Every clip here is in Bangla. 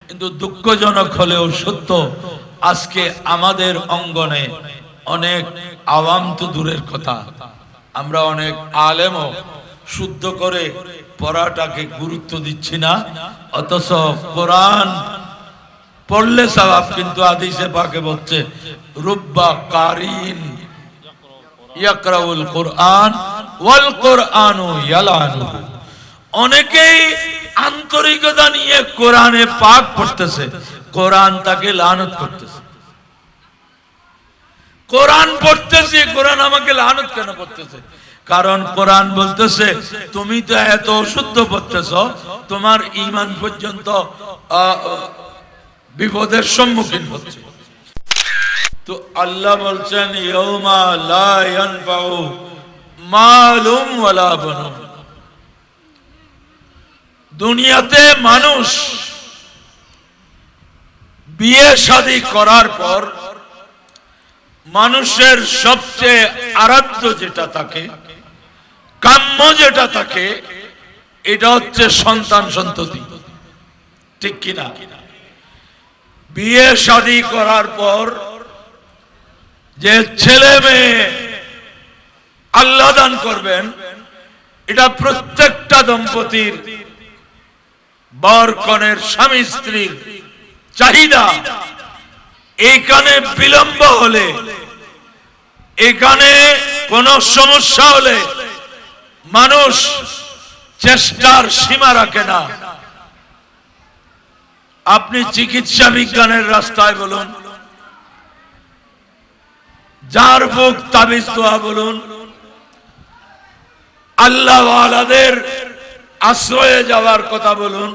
কিন্তু দুঃখজনক হলেও সত্য, আজকে আমাদের অঙ্গনে অনেক আওয়াম তো দূরের কথা, আমরা অনেক আলেমও শুদ্ধ করে পড়াটাকে গুরুত্ব দিচ্ছি না। অথচ কোরআন পড়লে সওয়াব, কিন্তু হাদিসে পাকে বলছে রুব্বা কারিন ইয়াকরাউল কুরআন ওয়াল কুরআনু ইয়ালানুহু। অনেকেই আন্তরিকতা নিয়ে কোরআনে পাক পড়তেছে, কোরআন তাকে লানত করতেছে। কোরআন পড়তেছে, কোরআন আমাকে লানত কেন করতেছে? কারণ কোরআন বলতেছে তুমি তো এত অশুদ্ধ পড়তেছ, তোমার ঈমান পর্যন্ত বিপদের সম্মুখীন হচ্ছে। তো আল্লাহ বলছেন ইয়াউমা লা ইয়ানফাউ মালুম ওয়ালা বানুন। দুনিয়াতে মানুষ বিয়ে শাদী করার পর মানুষের সবচেয়ে আরাধ্য যেটা থাকে, কাম্য যেটা থাকে, এটা হচ্ছে সন্তান সন্ততি, ঠিক কিনা? বিয়ে শাদী করার পর যে ছেলে মেয়ে আল্লাহ দান করবেন, এটা প্রত্যেকটা দম্পতির, বর কনের স্বামী স্ত্রীর চাহিদা। এইখানে বিলম্ব হলে, এখানে কোন সমস্যা হলে মানুষ চেষ্টার সীমা রাখে না। আপনি চিকিৎসা বিজ্ঞানের রাস্তায় বলুন, যার বুক তাবিজ দোয়া বলুন, আল্লাহ ওয়ালাদের আশ্রয়ে যাওয়ার কথা বলুন,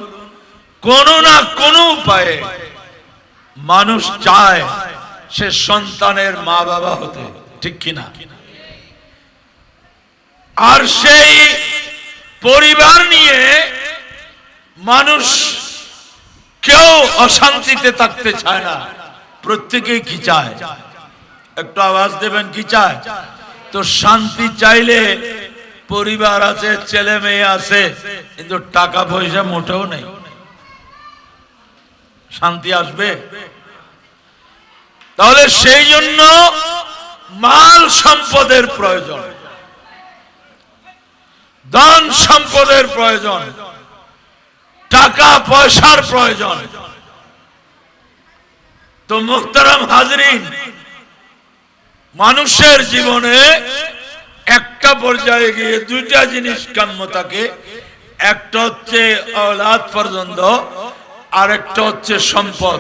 কোন না কোন উপায়ে মানুষ চায় সে সন্তানের মা বাবা হতে, ঠিক কিনা? আর সেই পরিবার নিয়ে মানুষ কেউ অশান্তিতে থাকতে চায় না। প্রত্যেকেই কি চায়? একটু আওয়াজ দেবেন, কি চায়? তো শান্তি চাইলে পরিবার আছে, ছেলে মেয়ে আছে, কিন্তু টাকা পয়সা মোটেও নেই, শান্তি আসবে? তাহলে সেই জন্য মাল সম্পদের প্রয়োজন, ধন সম্পদের প্রয়োজন, টাকা পয়সার প্রয়োজন। তো মুহতারাম হাজরিন, মানুষের জীবনে একটা পর্যায়ে গিয়ে দুইটা জিনিস কাম্য থাকে। একটা হচ্ছে औलाद পর্যন্ত, আর একটা হচ্ছে সম্পদ।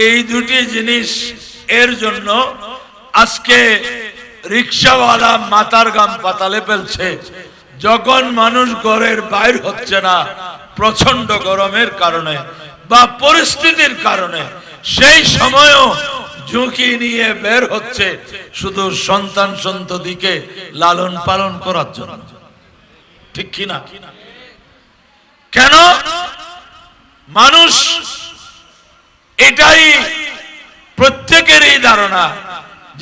এই দুটি জিনিস এর জন্য আজকে রিকশাওয়ালা মাথার গাম পাতালে ফেলছে। যখন মানুষ ঘরের বাইর হচ্ছে না প্রচন্ড গরমের কারণে বা পরিস্থিতির কারণে, সেই সময়ও ঝুঁকি নিয়ে বের হচ্ছে শুধু সন্তান সন্ততিকে লালন পালন করার জন্য, ঠিক কিনা? কেন? মানুষ এটাই প্রত্যেকেরই ধারণা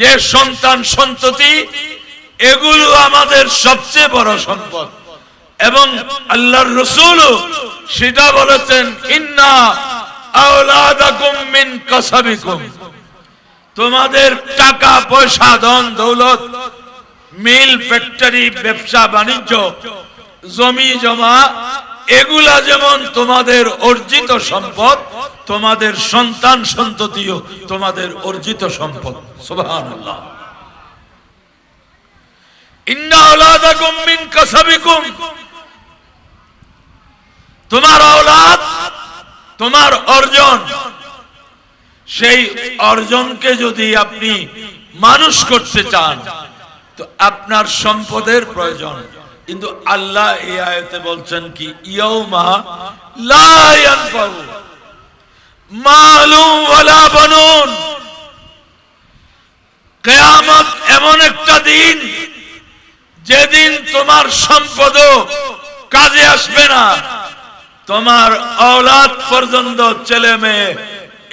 যে সন্তান সন্ততি এগুলো আমাদের সবচেয়ে বড় সম্পদ। এবং আল্লাহর রাসূল সেটা বলেছেন, ইন্না আওলাদাকুম মিন কাসাবিকুম। তোমাদের টাকা পয়সা, ধন দৌলত, মিল ফ্যাক্টরি, ব্যবসা বাণিজ্য, জমি জমা, এগুলা যেমন তোমাদের অর্জিত সম্পদ, তোমাদের সন্তান সন্ততিও তোমাদের অর্জিত সম্পদ। সুবহানাল্লাহ। ইন্না আওলাদাকুম মিন কাসাবিকুম। তোমার औलाद, তোমার অর্জন, সেই অর্জনকে যদি আপনি মানুষ করতে চান তো আপনার সম্পদের প্রয়োজন। কিন্তু আল্লাহ এই আয়াতে বলছেন কি, ইয়াউমা লা ইয়ানফাউ মালু ওয়ালা বানুন। কিয়ামত এমন একটা দিন যেদিন তোমার সম্পদও কাজে আসবে না, তোমার औलाद পর্যন্ত, ছেলে মেয়ে,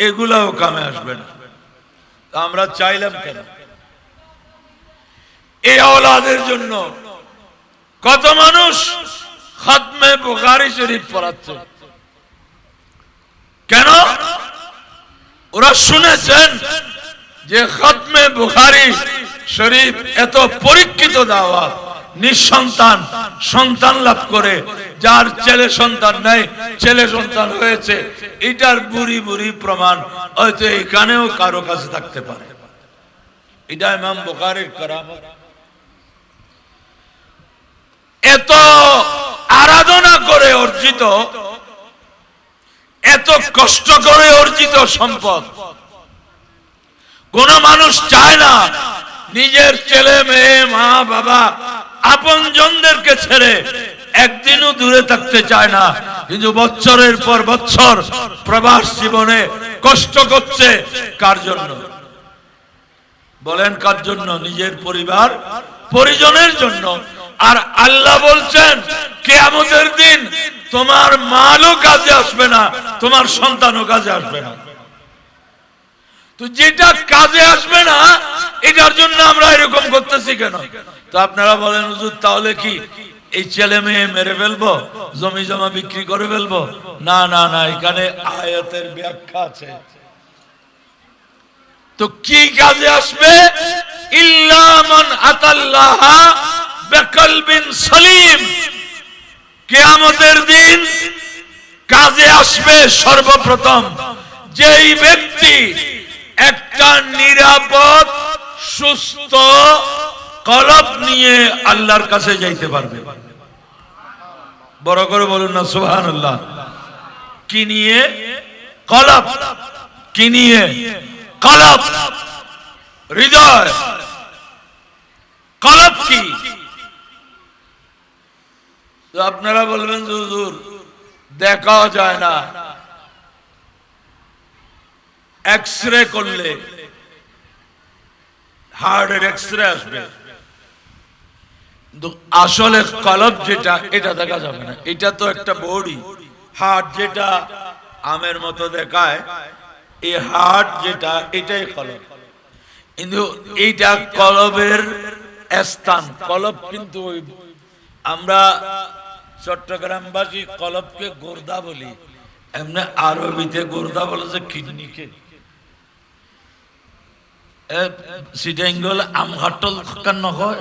এগুলোও কামে আসবে না। আমরা চাইলাম কেন? এই औलाদের জন্য কত মানুষ খতমে বুখারী শরীফ পড়াচ্ছে। কেন? আপনারা শুনেছেন যে খতমে বুখারী শরীফ এত পরীক্ষিত দাওয়াত, নিঃসন্তান সন্তান লাভ করে, যার ছেলে সন্তান নাই ছেলে সন্তান হয়েছে, এটার বুড়ি বুড়ি প্রমাণ হয়তো এখানেও কারো কাছে থাকতে পারে। এটা ইমাম বুখারীর কারামত। এত আরাধনা করে অর্জিত, এত কষ্ট করে অর্জিত সম্পদ কোন মানুষ চায় না নিজের ছেলে মেয়ে মা বাবা আপনজনদেরকে ছেড়ে একদিনও দূরে থাকতে চায় না, কিন্তু বছরের পর বছর প্রবাস জীবনে কষ্ট করছে। কার জন্য বলেন? কার জন্য? নিজের পরিবার পরিজনের জন্য। আর আল্লাহ বলছেন কিয়ামতের দিন তোমার মালও কাজে আসবে না, তোমার সন্তানও কাজে আসবে না। তো যেটা কাজে আসবে না এটার জন্য আমরা এরকম করতেছি কেন? তো আপনারা বলেন হুজুর তাহলে কি এই ছেলে মেয়ে মেরে ফেলবো, জমি জমা বিক্রি করে ফেলবো? না না না, এখানে আয়াতের ব্যাখ্যা আছে। তো কি কাজে আসবে? ইল্লা মান আতাল্লাহ বিকলবিন সলিম। কিয়ামতের দিন কাজে আসবে সর্বপ্রথম যেই ব্যক্তি একটা নিরাপদ সুস্থ কলব নিয়ে আল্লাহর কাছে যাইতে পারবে। বড় করে বলুন না সুবহানাল্লাহ। কি নিয়ে? কলব। কি নিয়ে? কলব, হৃদয়। কলব কি? তো আপনারা বলবেন হুজুর দেখা যায় না, এক্সরে করলে হার্টের এক্সরে আসবে, আসলে কলব যেটা এটা দেখা যাবে না। এটা তো একটা বডি। হার্ট যেটা আমের মতো দেখায়, এই হার্ট যেটা এটাই কলব, কিন্তু এইটা কলবের স্থান। কলব কিন্তু আমরা চট্টগ্রামবাসী কলবকে গোর্দা বলি, এমনি আরবিতে গোর্দা বলে যে কিডনিকে। সিটাইঙ্গল আমঘাটল কান নয়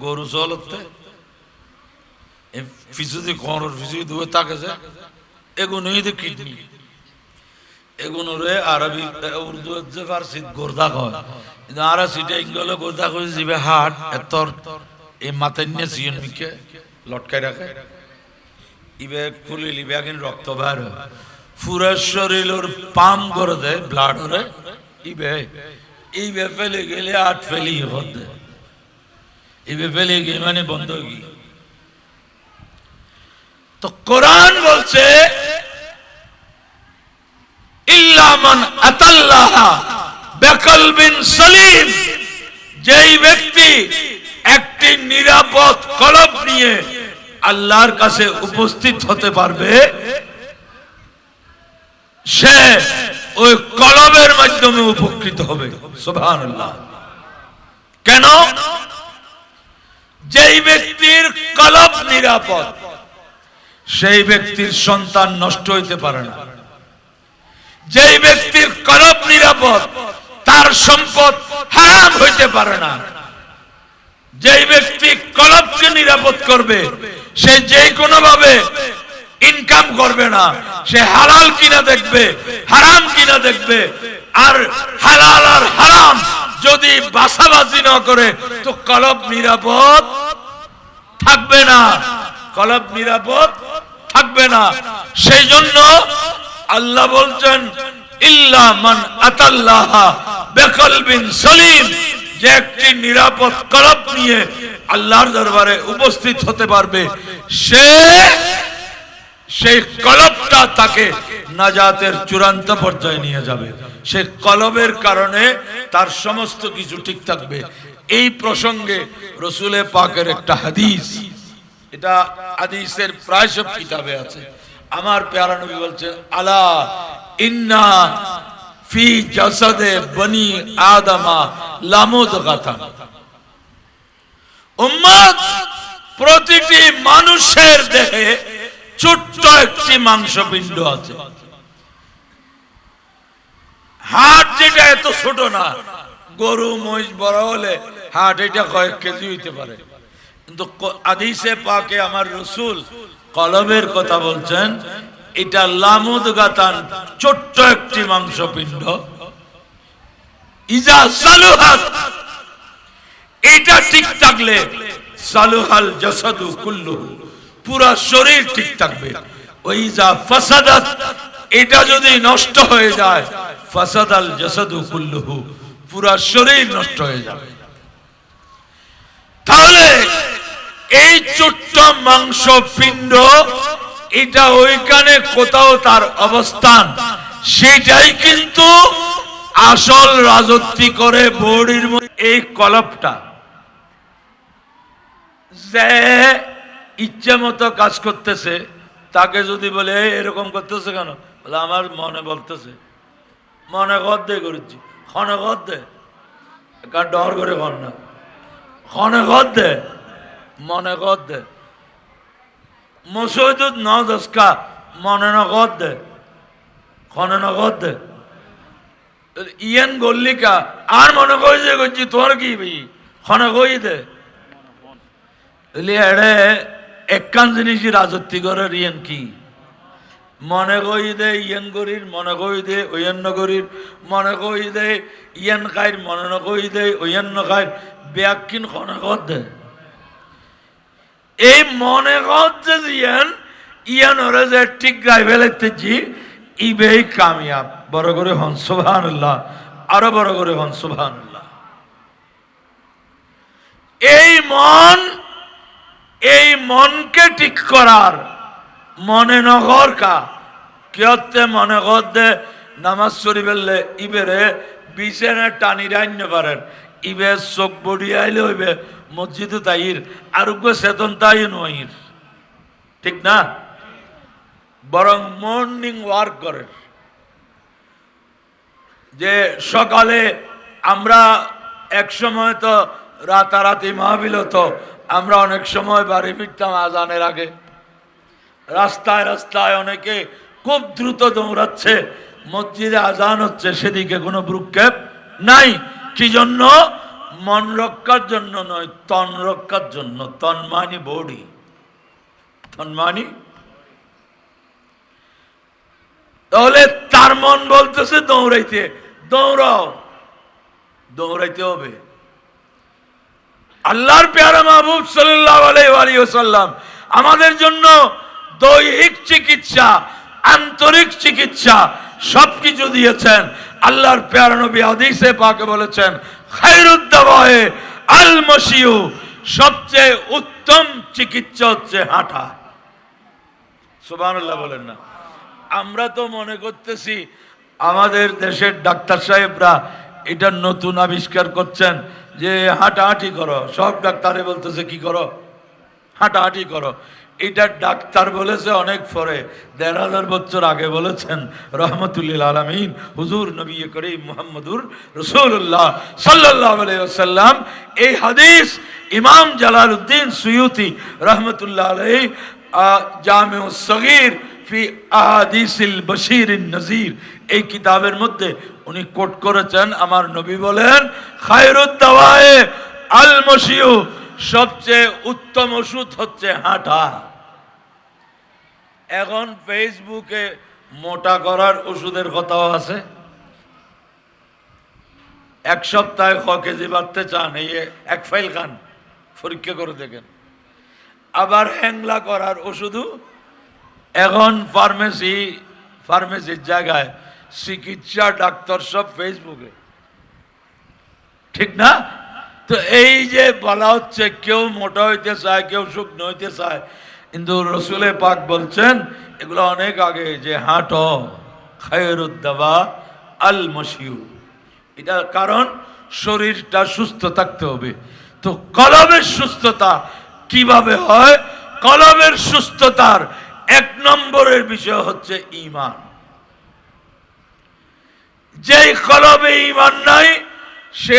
গরু চলতে ফিসুদি ঘরের ফিসুদি ধুয়ে থাকে যে এগুলোই তো কিডনি। এগুলোরে আরবি উর্দু যে ফার্সি গোর্দা কয়, কিন্তু আর সিটাইঙ্গলে গোর্দা করে যাবে হাট এতর এই মাথায় নিয়ে সিয়নমিকে লটকাই রাখে, ইবে খুলে লিবে কিন্তু রক্ত বের হয়, পুরো শরীরের পাম্প করে দেয় ব্লাড হরে। ইবে ইবে ফেলে গেলে আট ফেলি হতে, ইবে ফেলে গিয়ে মানে বন্ধ কি। তো কোরআন বলছে ইল্লা মান আতাল্লাহ বিকলবিন সলিম, যেই ব্যক্তি একটি নিরাপদ কলব নিয়ে আল্লাহর কাছে উপস্থিত হতে পারবে, সে ওই কলবের মাধ্যমে উপকৃত হবে। সুবহানাল্লাহ। কেন? যেই ব্যক্তির কলব নিরাপদ সেই ব্যক্তির সন্তান নষ্ট হইতে পারে না। যেই ব্যক্তির কলব নিরাপদ তার সম্পদ হারাম হইতে পারে না। যেই ব্যক্তি কলবকে নিরাপদ করবে সে যে কোনো ভাবে ইনকাম করবে না, সে হালাল কিনা দেখবে, হারাম কিনা দেখবে। আর হালাল আর হারাম যদি বাছাবাছি না করে তো কলব নিরাপদ থাকবে না, কলব নিরাপদ থাকবে না। সেই জন্য আল্লাহ বলছেন ইল্লা মান আতাল্লাহ বিকলবিন সলিম, যে একটি নিরাপদ কলব নিয়ে আল্লাহর দরবারে উপস্থিত হতে পারবে, সেই কলবটা তাকে নাজাতের চূড়ান্ত পর্যায়ে নিয়ে যাবে। সেই কলবের কারণে তার সমস্ত কিছু ঠিক থাকবে। এই প্রসঙ্গে রসুলে পাকের একটা হাদিস, এটা হাদিসের প্রায় সব কিতাবে আছে। আমার প্যারা নবী বলছেন আলা ইন্না ফি জাসাদে বনি আদমা লামুদগাতান, উম্মত প্রতিটি মানুষের দেহে ছোট্ট একটি মাংসপিণ্ড আছে। হার্ট এত ছোট না, গরু মহিষ বড় হলে হাট এটা কয়েক কেজি হইতে পারে, কিন্তু হাদিসে পাকে আমার রাসূল কলবের কথা বলছেন, এটা লামুদ গাতান, ছোট্ট একটি মাংসপিণ্ড, ইজা সালুহাত, এটা ঠিক থাকলে সালুহাল জাসাদু কুল্লুহু, পুরা শরীর ঠিক থাকবে। ওই যা ফাসাদাত, এটা যদি নষ্ট হয়ে যায়, ফাসাদাল জাসাদু কুল্লুহু, পুরা শরীর নষ্ট হয়ে যাবে। তাহলে এই ছোট্ট মাংসপিণ্ড, এটা ওইখানে কোথাও তার অবস্থান, সেটাই কিন্তু আসল রাজত্ব করে বডির মধ্যে। এই কলবটা যে ইচ্ছে মতো কাজ করতেছে, তাকে যদি বলে এরকম করতেছে কেন, বলে আমার মনে বলতেছে, মনে ঘর দে করেছি, ক্ষণে ঘর দে, ডর করে ঘর না, ক্ষণে ঘর দে, মনে ঘর দে, মসজিদ ন দশকা মনে না ঘর দে, ক্ষণে না ঘর দে, ইয়ান গল্লিকা আর মনে কই যে করছি তোর কি ভাই, ক্ষণে কই দে। এড়ে একখান জিনিসই রাজত্ব করে ইয়ান কি মনে কই দে, ইয়ান গরির মনে কই দে, ওয়ান নগরীর মনে কই দে, ইয়ান খাইর মনে ন কই দে, ওয়ান নখাইর ব্যাকিন ক্ষণে কর দে। এই মনে কর যে ইয়ান ইয়ান ওরে যে ঠিক গাই ফেলেছি, ইবেই কামিয়াব। বড় করে হন সুবহানাল্লাহ, আরো বড় করে হন সুবহানাল্লাহ। এই মনকে ঠিক করার, মনে নগর কা কেতে মনে কর দে নামাজ শরীফ বললে ইবেরে বিছানা টানি রাইন পারেন, ইবে চোখ বড়ি আইলে হইবে মসজিদে তাইর আরোগ্য চেতন তাই নহির, ঠিক না? বরং মর্নিং ওয়ার্ক করে, যে সকালে আমরা এক সময় তো রাতারাতি মাহফিল হতো, আমরা অনেক সময় বাড়ি ফিরতাম আজানের আগে, রাস্তায় রাস্তায় অনেকে খুব দ্রুত দৌড়াচ্ছে, মসজিদে আজান হচ্ছে, সেদিকে কোনো ভ্রুক্ষেপ নাই। কি জন্য? মন রক্ষার জন্য নয়, তন রক্ষার জন্য। তন মানি বডি, তন মানি। তাহলে তার মন বলতেছে দৌড়াইতে, দৌড়াও, দৌড়াইতে হবে। আল্লাহর পেয়ারা মাহবুব সাল্লাল্লাহু আলাইহি ওয়াসাল্লাম আমাদের জন্য দৈহিক চিকিৎসা, আন্তরিক চিকিৎসা সবকিছু দিয়েছেন। আল্লাহর পেয়ারা নবী হাদিসে পাকে বলেছেন, খায়রুদ দাওয়ায়ে আল মাশিউ, সবচেয়ে উত্তম চিকিৎসা হচ্ছে হাঁটা। সুবহানাল্লাহ বলেন না? আমরা তো মনে করতেছি আমাদের দেশের ডাক্তার সাহেবরা এটা নতুন আবিষ্কার করছেন যে হাঁটাহাঁটি করো, সব ডাক্তারে বলতেছে কি করো, হাঁটাহাঁটি করো। এটা ডাক্তার বলেছে অনেক পরে, ১৫০০ বছর আগে বলেছেন রহমতুল্লিল আলামিন হুজুর নবী করিম মুহাম্মদুর রাসূলুল্লাহ সাল্লাল্লাহু আলাইহি ওয়াসাল্লাম। এই হাদিস ইমাম জালালউদ্দিন সুয়ুতি রহমতুল্লাহ আলাইহি জামিউস সগীর ফি আহাদিসিল বশীরিন নযীর এই কিতাবের মধ্যে উনি কোট করেছেন। আমার নবী বলেন, খায়রুদ দাওয়ায়ে আল মাশিউ, সবচেয়ে উত্তম ওষুধ হচ্ছে হাঁটা। এখন ফেসবুকে মোটা করার ওষুধের কথাও আছে। এক সপ্তাহে 1 কেজি বাড়তে চান, এই এক ফাইল খান, পরীক্ষা করে দেখেন। আবার হ্যাংলা করার ওষুধও এখন ফার্মেসির জায়গায় চিকিৎসা ডাক্তার সব ফেসবুকে, ঠিক না? তো এই যে বলা হচ্ছে, কেউ মোটা হইতে চায়, কেউ শুকনো হইতে চায়, কিন্তু রসুলে পাক বলছেন এগুলো অনেক আগে, যে হাঁটো, খায়রুদ দাওয়া আল মাশিউ। এটা কারণ শরীরটা সুস্থ থাকতে হবে। তো কলবের সুস্থতা কিভাবে হয়? কলবের সুস্থতার 1 নম্বরের বিষয় হচ্ছে ঈমান। যেই কলবে ঈমান নাই, সে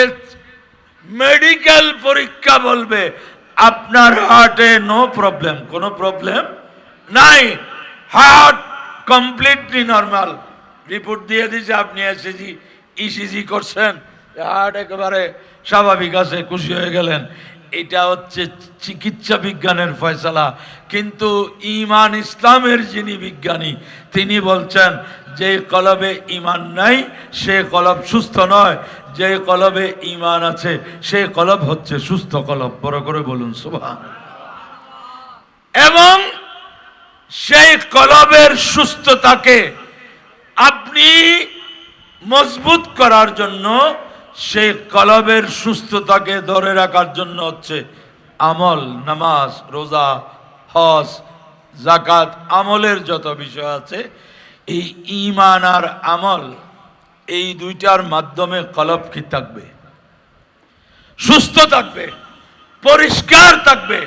মেডিকেল পরীক্ষা বলবে আপনার হার্টে নো প্রবলেম, কোনো প্রবলেম নাই, হার্ট কমপ্লিটলি নরমাল, রিপোর্ট দিয়ে দিয়েছে, আপনি এসেছি ইসিজি করছেন, হার্ট একেবারে স্বাভাবিক আছে, খুশি হয়ে গেলেন। এটা হচ্ছে চিকিৎসা বিজ্ঞানের ফয়সালা। কিন্তু ঈমান ইসলামের যিনি বিজ্ঞানী, তিনি বলছেন যে কলবে ঈমান নাই সে কলব সুস্থ নয়, যে কলবে ঈমান আছে সে কলব হচ্ছে সুস্থ কলব। বড় করে বলুন সুবহানাল্লাহ। এবং সেই কলবের সুস্থতাকে আপনি মজবুত করার জন্য, সেই কলবের সুস্থতাকে ধরে রাখার জন্য হচ্ছে আমল, নামাজ, রোজা, হজ, যাকাত, আমলের যত বিষয় আছে, এই ঈমান আর আমল, এই দুইটার মাধ্যমে কলব কি থাকবে? সুস্থ থাকবে, পরিষ্কার থাকবে।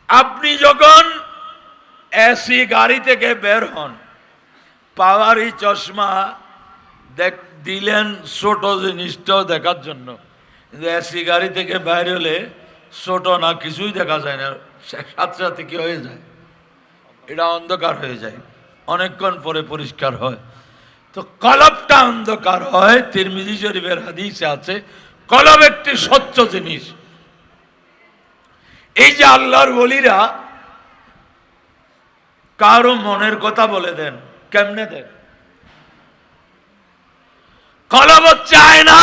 আপনি যখন এসি গাড়ি থেকে বের হন, পাওয়ারি চশমা দিলেন ছোট জিনিসটাও দেখার জন্য, কিন্তু এসি গাড়ি থেকে বাইরে হলে ছোট না কিছুই দেখা যায় না, সাথে সাথে কি হয়ে যায়? এটা অন্ধকার হয়ে যায়, অনেকক্ষণ পরে পরিষ্কার হয়। তো কলবটা অন্ধকার হয়। তিরমিজি শরীফের হাদিসে আছে কলব একটি স্বচ্ছ জিনিস। এই যে আল্লাহর ওলিরা কারো মনের কথা বলে দেন, কেমনে দেন? কলব হচ্ছে আয়না,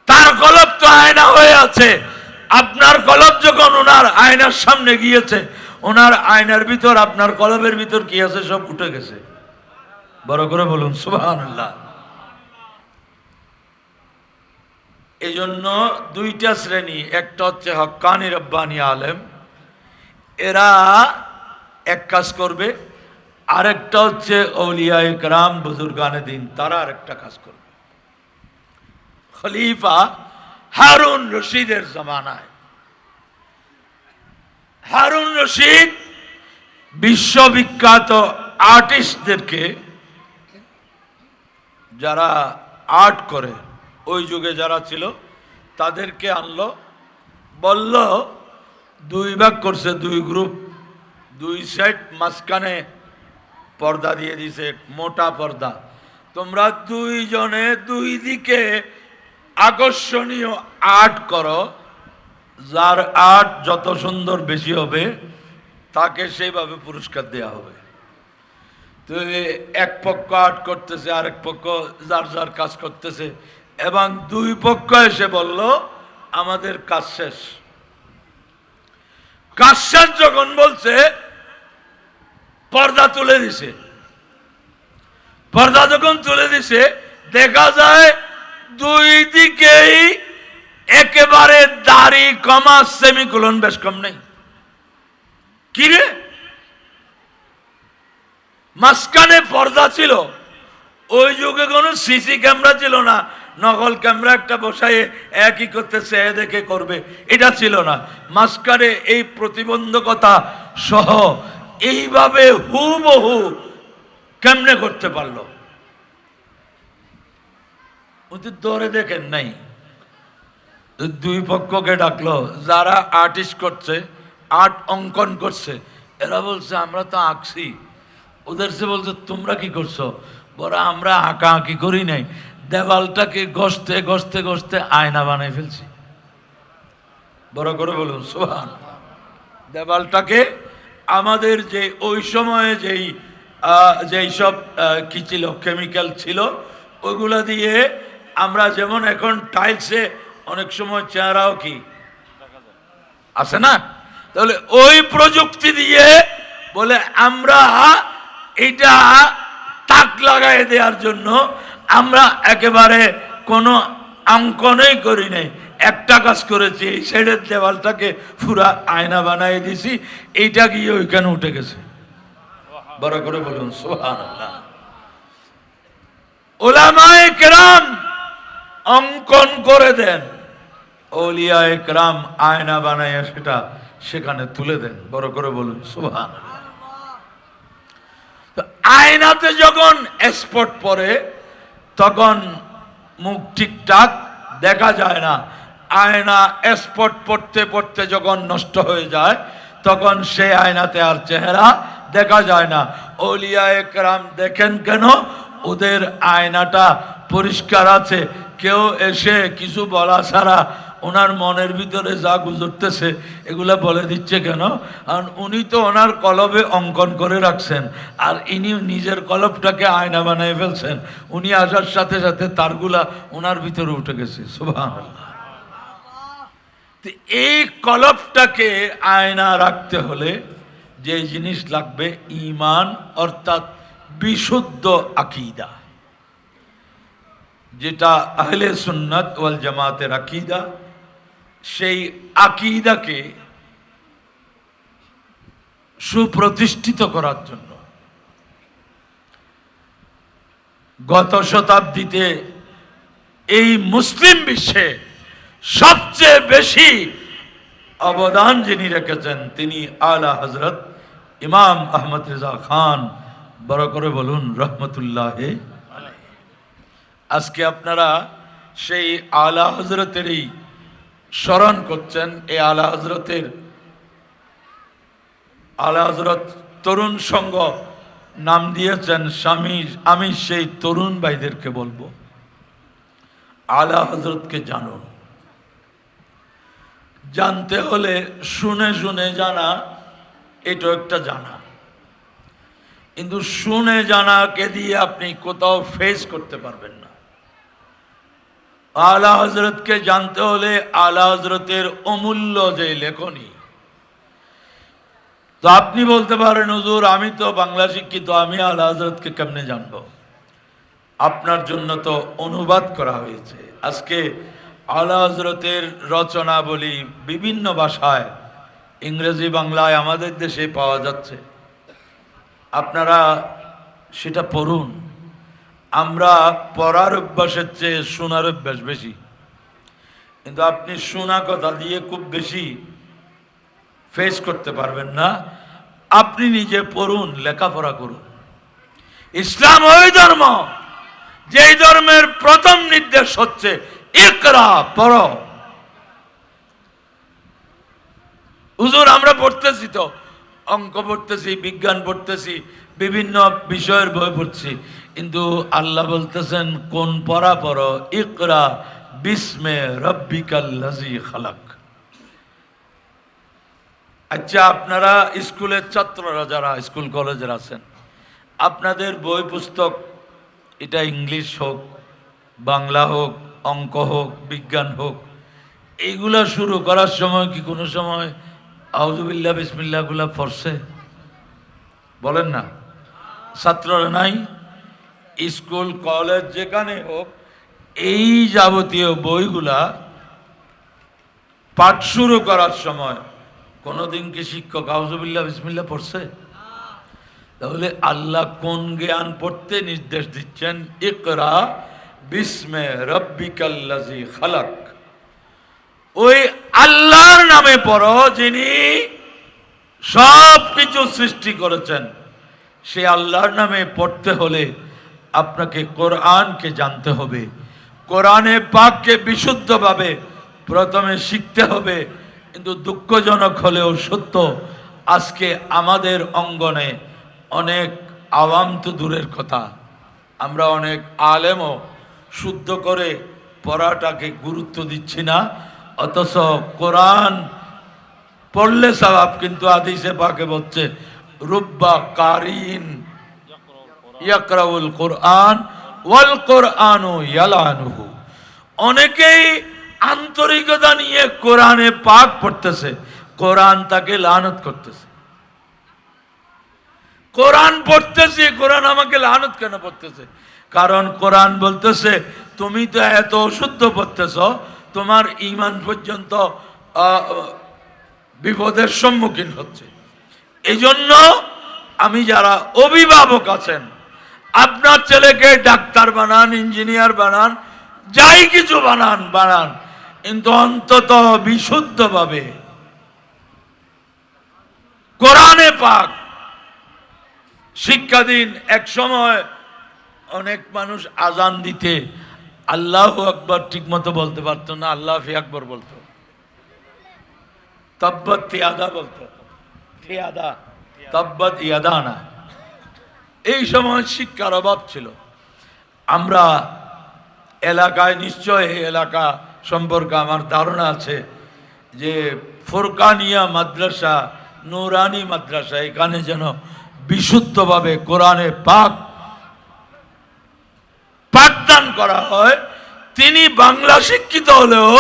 তার কলব তো আয়না হয়ে আছে। আপনার কলব যখন ওনার আয়নার সামনে গিয়েছে, ওনার আয়নার ভিতর আপনার কলবের ভিতর কি আছে সব উঠে গেছে। বড় করে বলুন সুবহানাল্লাহ। এই জন্য দুইটা শ্রেণী, একটা হচ্ছে হক্কানি রব্বানি আলেম, এরা এক কাজ করবে, আরেকটা হচ্ছে আউলিয়া ইকরাম বুজুর্গানে দিন, তারা আরেকটা কাজ করবে। খলিফা হারুন রশিদের জামানায় হারুন রশিদ বিশ্ববিখ্যাত আর্টিস্টদেরকে, যারা আর্ট করে ওই যুগে যারা ছিল, তাদেরকে আনলো, বলল দুই ভাগ করছে, দুই গ্রুপ, দুই সাইড, মাঝখানে পর্দা দিয়ে দিছে, মোটা পর্দা। তোমরা দুইজনে দুই দিকে আকর্ষণীয় আর্ট করো, যার আর্ট যত সুন্দর বেশি হবে তাকে সেইভাবে পুরস্কার দেয়া হবে। তো এক পক্ষ আর্ট করতেছে, আরেক পক্ষ যার যার কাজ করতেছে, এবং দুই পক্ষ এসে বলল আমাদের কাজ শেষ। কাজ শেষ যখন বলছে, পর্দা তুলে দিছে। পর্দা যখন তুলে দিছে, দেখা যায় দুই দিকেই একেবারে দাড়ি, কমা, সেমিকোলন বেশ কম নেই। কিরে, মাঝখানে পর্দা ছিল। ওই যুগে কোনো সিসি ক্যামেরা ছিল না, নকল ক্যামেরা একটা বসায় একই করতেছে, এ দেখে করবে, এটা ছিল না। মাঝখানে এই প্রতিবন্ধকতা সহ এইভাবে হুবহু কেমনে করতে পারলো? ওদের দৌড়ে দেখেন নাই। দুই পক্ষকে ডাকলো, যারা আর্টিস্ট করছে, আর্ট অঙ্কন করছে, এরা বলছে আমরা তো আঁকছি। ওদের সে বলছে তোমরা কি করছো? বড় আমরা আঁকা আঁকি করি নাই, দেওয়ালটাকে ঘষতে ঘষতে ঘষতে আয়না বানাই ফেলছি। বড় করে বলুন সুবহানাল্লাহ। দেওয়ালটাকে আমাদের যে ওই সময়ে যেই সব কি ছিল, কেমিক্যাল ছিল, ওইগুলা দিয়ে আমরা, যেমন এখন টাইলসে অনেক সময় চেহারাও কি আছে না, তাহলে ওই প্রযুক্তি দিয়ে বলে আমরা এটা তাক লাগাই দেওয়ার জন্য আমরা একেবারে কোনো অঙ্কনই করি নাই, একটা কাজ করেছি, এই সাইডের দেওয়ালটাকে পুরা আয়না বানাই দিছি, এইটা গিয়ে ওইখানে উঠে গেছে। বড় করে বলুন সুবহানাল্লাহ। উলামায়ে কেরাম অঙ্কন করে দেন, আউলিয়ায়ে কেরাম আয়না বানাইয়া সেটা সেখানে তুলে দেন। বড় করে বলুন সুবহানাল্লাহ। আয়নাতে যখন স্পট পড়ে তখন মুখ ঠিকঠাক দেখা যায় না। আয়না স্পট পড়তে পড়তে যখন নষ্ট হয়ে যায়, তখন সেই আয়নাতে আর চেহারা দেখা যায় না। আউলিয়ায়ে কেরাম দেখেন কেন? ওদের আয়নাটা পরিষ্কার আছে। কেউ এসে কিছু বলা ছাড়া ওনার মনের ভিতরে যা গুজরতেছে এগুলা বলে দিচ্ছে কেন? কারণ উনি তো ওনার কলবে অঙ্কন করে রাখছেন, আর ইনি নিজের কলবটাকে আয়না বানিয়ে ফেলছেন। উনি আসার সাথে সাথে তারগুলা ওনার ভিতরে উঠে গেছে। সুবহানাল্লাহ। এই কলবটাকে আয়না রাখতে হলে যে জিনিস লাগবে ঈমান, অর্থাৎ বিশুদ্ধ আকীদা, যেটা আহলে সুন্নাত ওয়াল জামাতের আকীদা। সেই আকীদাকে সুপ্রতিষ্ঠিত করার জন্য গত শতাব্দীতে এই মুসলিম বিশ্বে সবচেয়ে বেশি অবদান যিনি রেখেছেন তিনি আলা হযরত ইমাম আহমদ রেজা খান, বড় করে বলুন রহমতুল্লাহ আলাইহি। আজকে আপনারা সেই আলা হযরতেরই স্মরণ করছেন। এই আলা হযরত তরুণ সংঘ নাম দিয়েছেন স্বামী। আমি সেই তরুণ ভাইদেরকে বলবো, আলা হযরতকে জানুন। জানতে হলে শুনে শুনে জানা, এটা একটা জানা, কিন্তু শুনে জানাকে দিয়ে আপনি কোথাও ফেস করতে পারবেন না। আলা হযরতকে জানতে হলে আলা হযরতের অমূল্য যে লেখনী, তো আপনি বলতে পারেন হুজুর আমি তো বাংলা শিক্ষিত, আমি আলা হযরতকে কেমনে জানবো? আপনার জন্য তো অনুবাদ করা হয়েছে। আজকে আলা হযরতের রচনাবলী বিভিন্ন ভাষায়, ইংরেজি বাংলায় আমাদের দেশে পাওয়া যাচ্ছে। আপনারা সেটা পড়ুন। আমরা পড়ার অভ্যাসের চেয়ে শোনার অভ্যাস বেশি, কিন্তু আপনি শোনা কথা দিয়ে খুব বেশি ফেস করতে পারবেন না। আপনি নিজে পড়ুন, লেখাপড়া করুন। ইসলাম ওই ধর্ম যেই ধর্মের প্রথম নির্দেশ হচ্ছে ইকরা, পড়ো। হুজুর আমরা পড়তেছি তো, অঙ্ক পড়তেছি, বিজ্ঞান পড়তেছি, বিভিন্ন বিষয়ের বই পড়ছি, কিন্তু আল্লাহ বলতেছেন কোন পড়া পড়ো, ইকরা বিসমে রব্বিকাল্লাযী খালাক। আচ্ছা, আপনারা স্কুলের ছাত্ররা যারা স্কুল কলেজের আছেন, আপনাদের বই পুস্তক, এটা ইংলিশ হোক, বাংলা হোক, অঙ্ক হোক, বিজ্ঞান হোক, এইগুলা শুরু করার সময় কি কোনো সময় আউযুবিল্লাহ বিসমিল্লাহ গুলা পড়ছে? বলেন না? ছাত্ররা নাই? স্কুল কলেজ যেখানে হোক, এই যাবতীয় বইগুলা পাঠ শুরু করার সময় কোনোদিন কি শিক্ষক আউযুবিল্লাহ বিসমিল্লাহ পড়ছে? তাহলে আল্লাহ কোন জ্ঞান পড়তে নির্দেশ দিচ্ছেন? ইকরা বিসমে রব্বিকাল্লাযী খালাক। ওই আল্লাহর নামে পড়ো যিনি সব কিছু সৃষ্টি করেছেন। সে আল্লাহর নামে পড়তে হলে আপনাকে কোরআনকে জানতে হবে, কোরআনে পাককে বিশুদ্ধভাবে প্রথমে শিখতে হবে। কিন্তু দুঃখজনক হলেও সত্য, আজকে আমাদের অঙ্গনে অনেক আওয়াম তো দূরের কথা, আমরা অনেক আলেমও শুদ্ধ করে পড়াটাকে গুরুত্ব দিচ্ছি না। অথচ কোরআন পড়লে সওয়াব, কিন্তু হাদিসে পাকে বলছে রুব্বা কারিন ইয়াকরাউল কোরআন ওয়াল কোরআনু ইয়ালানুহু। অনেকেই আন্তরিকতা নিয়ে কোরআনে পাক পড়তেছে, কোরআন তাকে লানত করতেছে। কোরআন পড়তেছি, কোরআন আমাকে লানত কেন পড়তেছে? কারণ কোরআন বলতেছে তুমি তো এত অশুদ্ধ পড়তেছ, তোমার ঈমান পর্যন্ত বিপদের সম্মুখীন হচ্ছে। এই জন্য আমি, যারা অভিভাবক আছেন, আপনার ছেলেকে ডাক্তার বানান, ইঞ্জিনিয়ার বানান, যাই কিছু বানান, কিন্তু অন্তত বিশুদ্ধভাবে কোরআনে পাক শিক্ষা দিন। এক সময় অনেক মানুষ আজান দিতে আল্লাহু আকবার ঠিক মতো বলতে পারতো না, আল্লাহু আকবার বলতো, তাব্বাত ইয়াদা বলতো, ইয়াদা তাব্বাত ইয়াদানা। এই সময় শিক্ষার অভাব ছিল। আমরা এলাকায়, নিশ্চয় এই এলাকা সম্পর্কে আমার ধারণা আছে যে ফুরকানিয়া মাদ্রাসা, নুরানি মাদ্রাসা, এখানে যেন বিশুদ্ধভাবে কোরআনে পাক পাঠদান করা হয়। তিনি বাংলা শিক্ষিত হলেও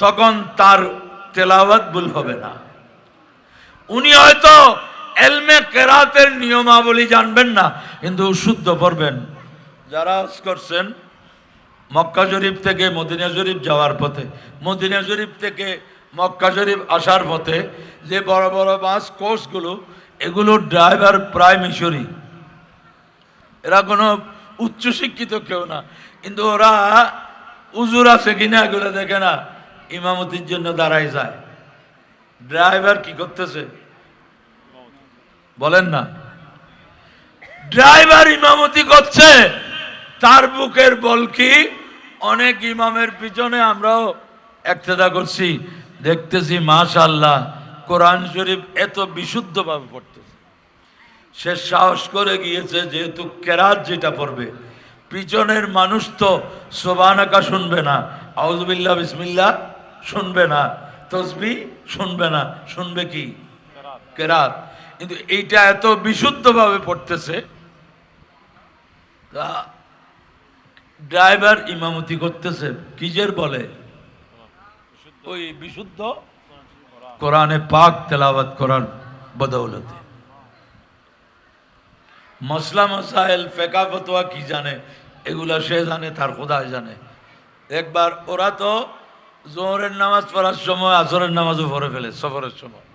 তখন তার তেলাওয়াত ভুল হবে না। উনি হয়তো এলমে কেরাতের নিয়মাবলী জানবেন না, কিন্তু শুদ্ধ পড়বেন। যারা হজ করছেন মক্কা শরীফ থেকে মদিনা শরীফ যাওয়ার পথে, মদিনা শরীফ থেকে মক্কা শরীফ আসার পথে যে বড় বড় বাস কোর্সগুলো, এগুলো ড্রাইভার প্রায় মিশরি, এরা কোনো উচ্চশিক্ষিত কেউ না, কিন্তু ওরা উজুর আছে কিনা এগুলো দেখে না, ইমামতির জন্য দাঁড়াই যায়। ড্রাইভার কি করতেছে বলেন না? ড্রাইভার ইমামতি করছে, তার বুকের বল কি? অনেক ইমামের পিছনে আমরাও একতেদা করছি, দেখতেছি মাশাআল্লাহ কোরআন শরীফ এত বিশুদ্ধভাবে পড়তেছে। সে সাহস করে গিয়েছে, যেহেতু কেরাত যেটা পড়বে, পিছনের মানুষ তো সুবহানাকা শুনবে না, আউযুবিল্লাহ বিসমিল্লাহ শুনবে না, তসবিহ শুনবে না, শুনবে কি? কেরাত। কিন্তু এইটা এত বিশুদ্ধভাবে পড়তেছে, ড্রাইভার ইমামতি করতেছে কিজের বলে? ওই বিশুদ্ধ কোরআনে পাক তেলাওয়াত করার বদৌলতে। মসলা মাসাইল, ফিকহ ফতোয়া কি জানে, এগুলা সে জানে, তার খোদাই জানে। একবার ওরা তো জোহরের নামাজ পড়ার সময় আসরের নামাজও পড়ে ফেলে সফরের সময়,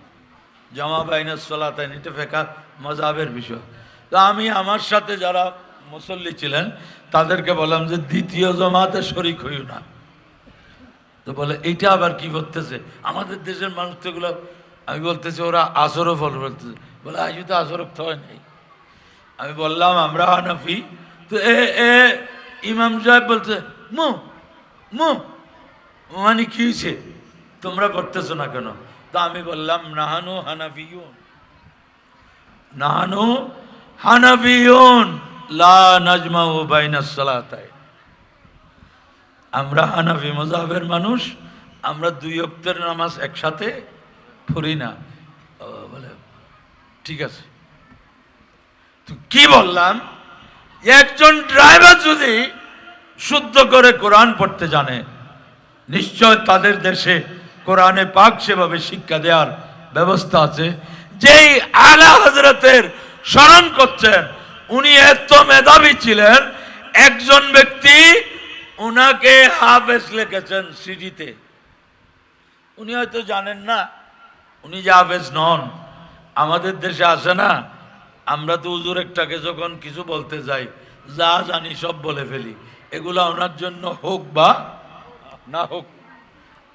জামা বাইনাস সালাতাইন, এটা ফিকহ মাযহাবের বিষয়। তো আমি আমার সাথে যারা মুসল্লি ছিলেন তাদেরকে বললাম যে দ্বিতীয় জামাতে শরীক হইও না। তো বলে এইটা আবার কি করতেছে? আমাদের দেশের মানুষ তো এগুলো, আমি বলতেছি ওরা আসরও ফল বলতেছে, বলে আজ তো আসরক হয় নাই। আমি বললাম আমরা হানাফি। তো ইমাম সাহেব বলছে মু মু মানে কি হয়েছে, তোমরা পড়তেছো না কেন? তা আমি বললাম নাহানু হানাফিয়ুন, নাহানু হানাফিয়ুন লা নাজমাউ বাইনাস সালাতাইন। আমরা হানাফি মাযহাবের মানুষ, আমরা দুই ওয়াক্তের নামাজ একসাথে পড়ি না। বলে ঠিক আছে। তো কি বললাম, একজন ড্রাইভার যদি শুদ্ধ করে কোরআন পড়তে জানে, নিশ্চয় তাদের দেশে কোরআনে পাক সেভাবে শিক্ষা দেওয়ার ব্যবস্থা আছে। যেই আলা হযরতের স্মরণ করছেন, উনি এত মেধাবী ছিলেন, একজন ব্যক্তি উনাকে হাফেজ লিখেছেন সিডিতে। উনি হয়তো জানেন না উনি যে হাফেজ নন। আমাদের দেশে আসে না, আমরা তো হুজুর একটাকে যখন কিছু বলতে যাই, যা জানি সব বলে ফেলি। এগুলা ওনার জন্য হোক বা না হোক,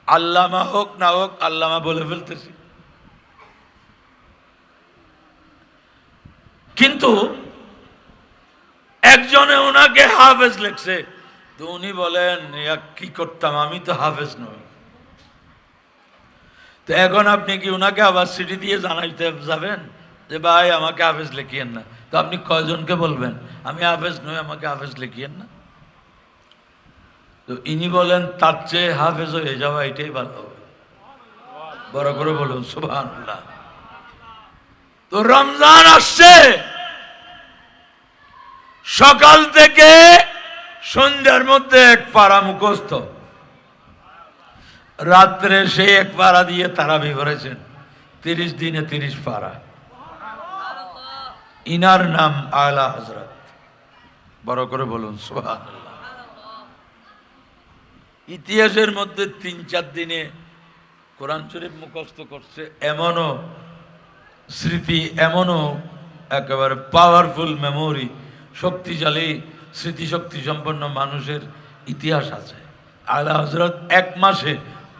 আল্লামা হোক না হোক, আল্লামা বলে ফেলতেছি। কিন্তু একজনে ওনাকে হাফেজ লেখছে, তো উনি বলেন কি করতাম, আমি তো হাফেজ নই। তো এখন আপনি কি ওনাকে আবার সিটি দিয়ে জানাইতে যাবেন যে ভাই আমাকে হাফেজ লিখিয়েন না? তো আপনি কয়জনকে বলবেন আমি হাফেজ নই, আমাকে হাফেজ লিখিয়েন না? তো ইনি বলেন তার চেয়ে হাফেজ হয়ে যাওয়া এটাই ভালো হবে। বড় করে বলুন সুবহানাল্লাহ। তো রমজান আসছে, সকাল থেকে সন্ধ্যার মধ্যে এক পারা মুখস্থ, রাত্রে সেই এক পারা দিয়ে তারাবি করেছেন। 30 দিনে 30 পারা। ইনার নাম আলা হযরত। বড় করে বলুন সুবহানাল্লাহ। ইতিহাসের মধ্যে 3-4 দিনে কোরআন শরীফ মুখস্থ করছে, এমনও স্মৃতি, এমনও একেবারে পাওয়ারফুল মেমোরি, শক্তিশালী স্মৃতিশক্তি সম্পন্ন মানুষের ইতিহাস আছে। আলা হযরত 1 মাসে,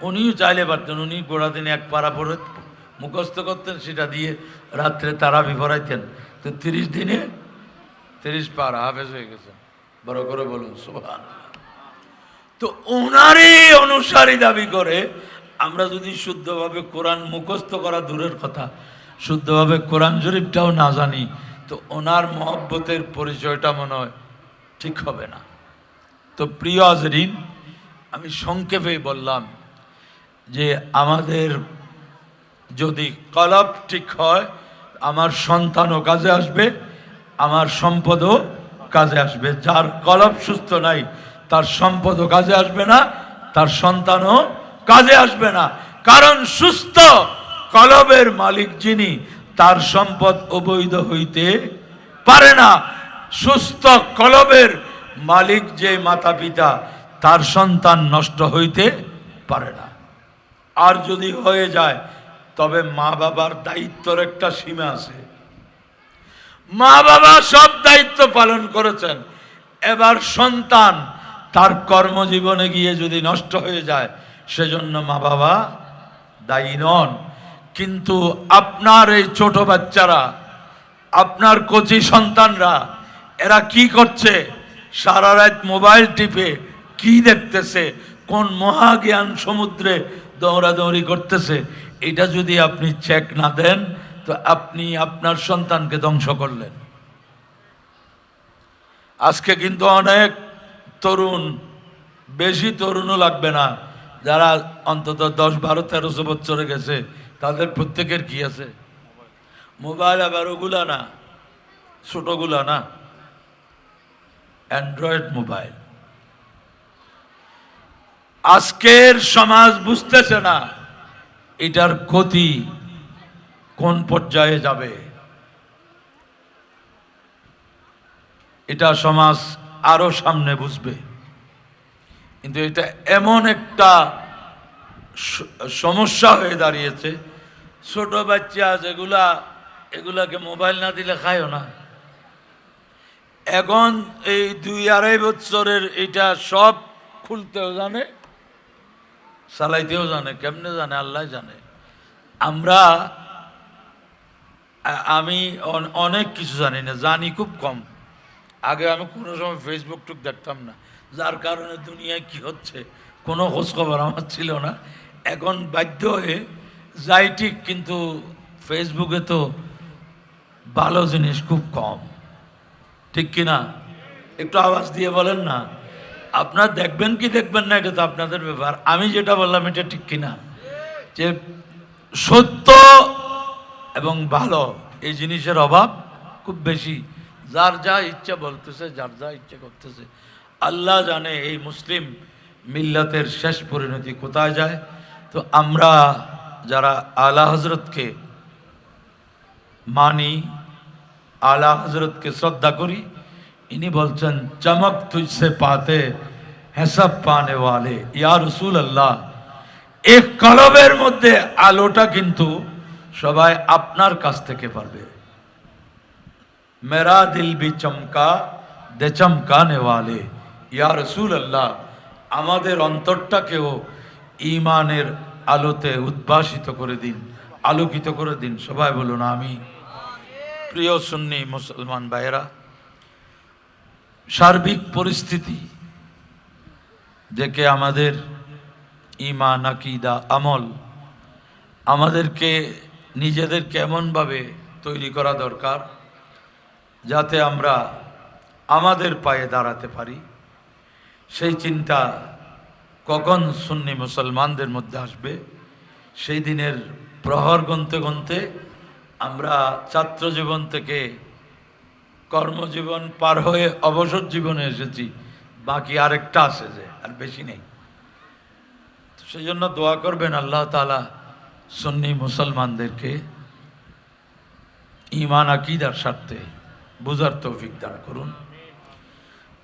উনিও চাইলে পারতেন, উনি গোড়া দিনে 1 পারা পড়ে মুখস্থ করতেন, সেটা দিয়ে রাত্রে তারাবি পড়াইতেন। তো 30 দিনে 30 পারা হাফেজ হয়ে গেছেন। বড় করে বলুন সুবহানাল্লাহ। তো ওনারই অনুসারী দাবি করে আমরা যদি শুদ্ধভাবে কোরআন মুখস্থ করা দূরের কথা, শুদ্ধভাবে কোরআন শরীফটাও না জানি, তো ওনার মহব্বতের পরিচয়টা মনে হয় ঠিক হবে না। তো প্রিয় হাজরিন, আমি সংক্ষেপে বললাম যে আমাদের যদি কলব ঠিক হয়, আমার সন্তানও কাজে আসবে, আমার সম্পদও কাজে আসবে। যার কলব সুস্থ নাই, তার সম্পদও কাজে আসবে না, তার সন্তানও কাজে আসবে না। কারণ সুস্থ কলবের মালিক যিনি, তার সম্পদ অবৈধ হইতে পারে না। সুস্থ কলবের মালিক যে মাতা পিতা, তার সন্তান নষ্ট হইতে পারে না। আর যদি হয়ে যায়, তবে মা বাবার দায়িত্বের একটা সীমা আছে। মা বাবা সব দায়িত্ব পালন করেছেন, এবার সন্তান তার কর্মজীবনে গিয়ে যদি নষ্ট হয়ে যায়, সেজন্য মা বাবা দায়ী নন। কিন্তু আপনার এই ছোট বাচ্চারা, আপনার কচি সন্তানরা, এরা কি করছে? সারা রাত মোবাইল টিপে কি দেখতেছে, কোন মহাজ্ঞান সমুদ্রে দৌড়াদৌড়ি করতেছে, এটা যদি আপনি চেক না দেন, তো আপনি আপনার সন্তানকে ধ্বংস করলেন। আজকে কিন্তু অনেক তরুণ, বেশি তরুণও লাগবে না, যারা অন্তত 10, 12, 13 বছরে গেছে, তাদের প্রত্যেকের কি আছে? মোবাইল। আবার ওগুলা না, ছোটগুলা না, অ্যান্ড্রয়েড মোবাইল। আজকের সমাজ বুঝতেছে না এটার ক্ষতি কোন পর্যায়ে যাবে। এটা সমাজ আরো সামনে বুঝবে, কিন্তু এটা এমন একটা সমস্যা হয়ে দাঁড়িয়েছে। ছোট বাচ্চা যেগুলা, এগুলাকে মোবাইল না দিলে খায়ও না। এখন এই 2-2.5 বছরের এটা সব খুলতেও জানে, চালাইতেও জানে। কেমনে জানে আল্লাহ জানে। আমি অনেক কিছু জানি না, জানি খুব কম। আগে আমি কোনো সময় ফেসবুক টুক দেখতাম না, যার কারণে দুনিয়ায় কি হচ্ছে কোনো খোঁজখবর আমার ছিল না। এখন বাধ্য হয়ে যাই ঠিক, কিন্তু ফেসবুকে তো ভালো জিনিস খুব কম, ঠিক কিনা? একটু আওয়াজ দিয়ে বলেন না। আপনার দেখবেন কি দেখবেন না, এটা তো আপনাদের ব্যাপার। আমি যেটা বললাম এটা ঠিক কিনা, যে সত্য এবং ভালো এই জিনিসের অভাব খুব বেশি। যার যা ইচ্ছা বলতেছে, যার যা ইচ্ছা করতেছে। আল্লাহ জানে এই মুসলিম মিল্লাতের শেষ পরিণতি কোথায় যায়। তো আমরা যারা আলা হজরতকে মানি, আলা হজরতকে শ্রদ্ধা করি, ইনি বলছেন, চমক তুঝসে পাতে হেসাব পানে ওয়ালে ইয়া রসুল আল্লাহ। এক কলবের মধ্যে আলোটা কিন্তু সবাই আপনার কাছ থেকে পারবে। মেরা দিল ভি চমকা দে চমকানে ওয়ালে ইয়া রসুল আল্লাহ। আমাদের অন্তরটাকেও ঈমানের আলোতে উদ্ভাসিত করে দিন, আলোকিত করে দিন। সবাই বলুন আমি। প্রিয় সুন্নি মুসলমান ভাইয়েরা, সার্বিক পরিস্থিতি দেখে আমাদের ঈমান, আকীদা, আমল, আমাদেরকে নিজেদেরকে এমনভাবে তৈরি করা দরকার যাতে আমরা আমাদের পায়ে দাঁড়াতে পারি। সেই চিন্তা কখন সুন্নি মুসলমানদের মধ্যে আসবে? সেই দিনের প্রহর গুনতে গুনতে আমরা ছাত্র জীবন থেকে কর্মজীবন পার হয়ে অবসর জীবনে এসেছি, বাকি আরেকটা আছে, যে আর বেশি নেই। সেই জন্য দোয়া করবেন আল্লাহ তাআলা সুন্নি মুসলমানদেরকে ঈমান আকীদার স্বার্থে বুঝার তৌফিক দান করুন।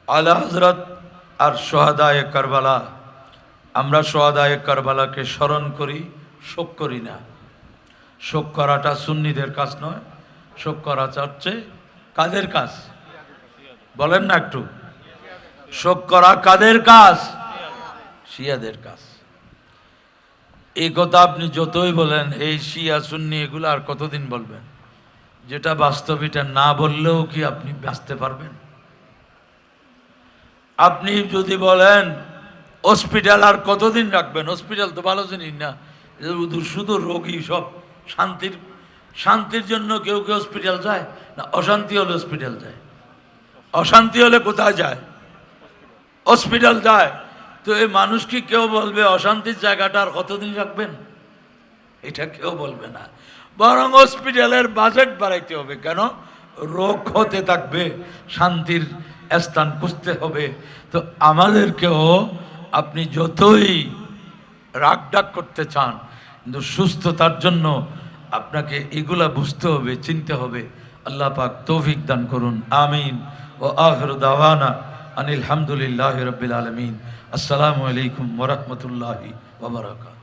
আলা হযরত আর শুহাদায়ে কারবালা, আমরা শুহাদায়ে কারবালাকে স্মরণ করি, শোক করি না। শোক করাটা সুন্নিদের কাজ নয়, শোক করা হচ্ছে কাদের কাজ? বলেন না একটু। শোক করা কাদের কাজ? শিয়াদের কাজ। এই কথা আপনি যতই বলেন, এই শিয়া সুন্নি এগুলো আর কতদিন বলবেন? যেটা বাস্তব, এটা না বললেও কি আপনি বাঁচতে পারবেন? আপনি যদি বলেন হসপিটাল, আর কতদিন রাখবেন? হসপিটাল তো ভালো জিনিস না, শুধু রোগী, সব শান্তির জন্য কেউ কেউ হসপিটাল যায় না, অশান্তি হলে হসপিটাল যায়? অশান্তি হলে কোথায় যায়? হসপিটাল যায়। তো এই মানুষ কি কেউ বলবে অশান্তির জায়গাটা আর কতদিন রাখবেন? এটা কেউ বলবে না। বরং হসপিটালের বাজেট বাড়াইতে হবে। কেন? রোগ হতে থাকবে, শান্তির স্থান খুঁজতে হবে। তো আমাদেরকেও আপনি যতই রাগ ডাক করতে চান, কিন্তু সুস্থতার জন্য আপনাকে এগুলা বুঝতে হবে, চিনতে হবে। আল্লাহ পাক তৌফিক দান করুন, আমিন। ও আখিরু দাওয়ানা আনিল হামদুলিল্লাহি রাব্বিল আলামিন। আসসালামু আলাইকুম ওয়া রাহমাতুল্লাহি ওয়া বারাকাতুহু।